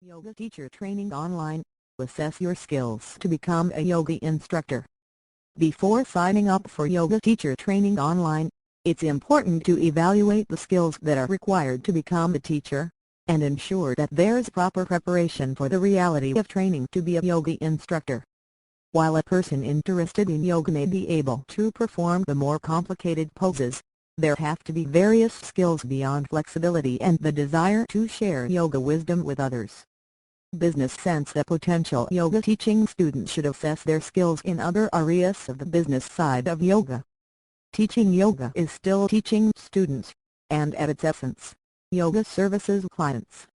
Yoga teacher training online. Assess your skills to become a yoga instructor. Before signing up for yoga teacher training online, it's important to evaluate the skills that are required to become a teacher, and ensure that there's proper preparation for the reality of training to be a yoga instructor. While a person interested in yoga may be able to perform the more complicated poses, there have to be various skills beyond flexibility and the desire to share yoga wisdom with others. Business sense. A potential yoga teaching student should assess their skills in other areas of the business side of yoga. Teaching yoga is still teaching students, and at its essence, yoga services clients.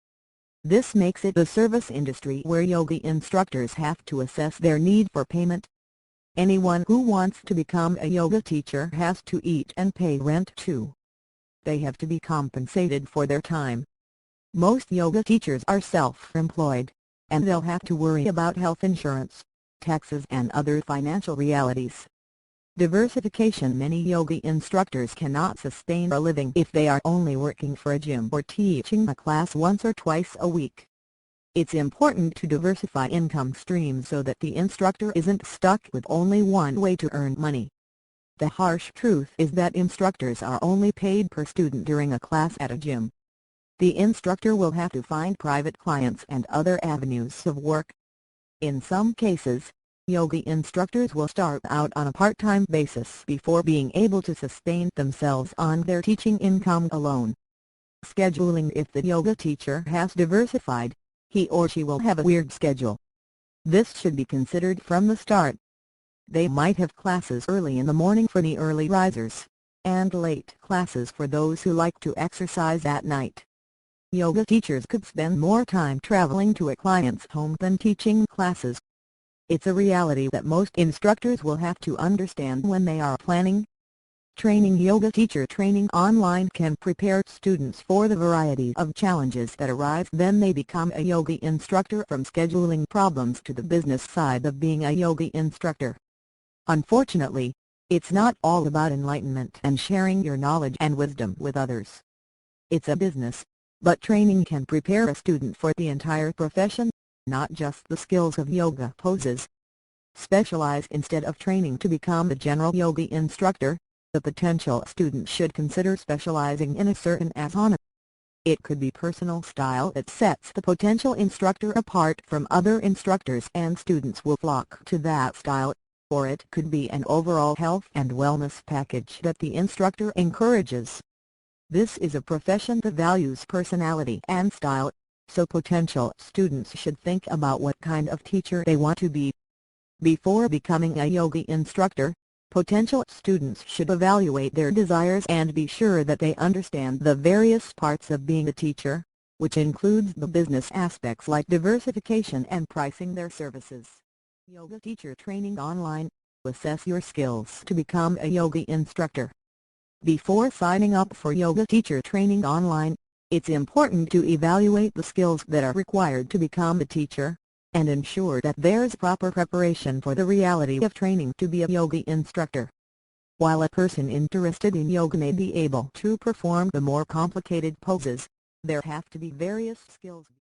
This makes it a service industry where yoga instructors have to assess their need for payment. Anyone who wants to become a yoga teacher has to eat and pay rent too. They have to be compensated for their time. Most yoga teachers are self-employed, and they'll have to worry about health insurance, taxes and other financial realities. Diversification. Many yoga instructors cannot sustain a living if they are only working for a gym or teaching a class once or twice a week. It's important to diversify income streams so that the instructor isn't stuck with only one way to earn money. The harsh truth is that instructors are only paid per student during a class at a gym. The instructor will have to find private clients and other avenues of work. In some cases, yoga instructors will start out on a part-time basis before being able to sustain themselves on their teaching income alone. Scheduling. If the yoga teacher has diversified, he or she will have a weird schedule. This should be considered from the start. They might have classes early in the morning for the early risers, and late classes for those who like to exercise at night. Yoga teachers could spend more time traveling to a client's home than teaching classes. It's a reality that most instructors will have to understand when they are planning. Training. Yoga teacher training online can prepare students for the variety of challenges that arise when they become a yoga instructor, from scheduling problems to the business side of being a yoga instructor. Unfortunately, it's not all about enlightenment and sharing your knowledge and wisdom with others. It's a business, but training can prepare a student for the entire profession, not just the skills of yoga poses. Specialize. Instead of training to become a general yoga instructor, the potential student should consider specializing in a certain asana. It could be personal style that sets the potential instructor apart from other instructors and students will flock to that style, or it could be an overall health and wellness package that the instructor encourages. This is a profession that values personality and style, so potential students should think about what kind of teacher they want to be. Before becoming a yoga instructor, potential students should evaluate their desires and be sure that they understand the various parts of being a teacher, which includes the business aspects like diversification and pricing their services. Yoga teacher training online. Assess your skills to become a yoga instructor. Before signing up for yoga teacher training online, it's important to evaluate the skills that are required to become a teacher, and ensure that there's proper preparation for the reality of training to be a yoga instructor. While a person interested in yoga may be able to perform the more complicated poses, there have to be various skills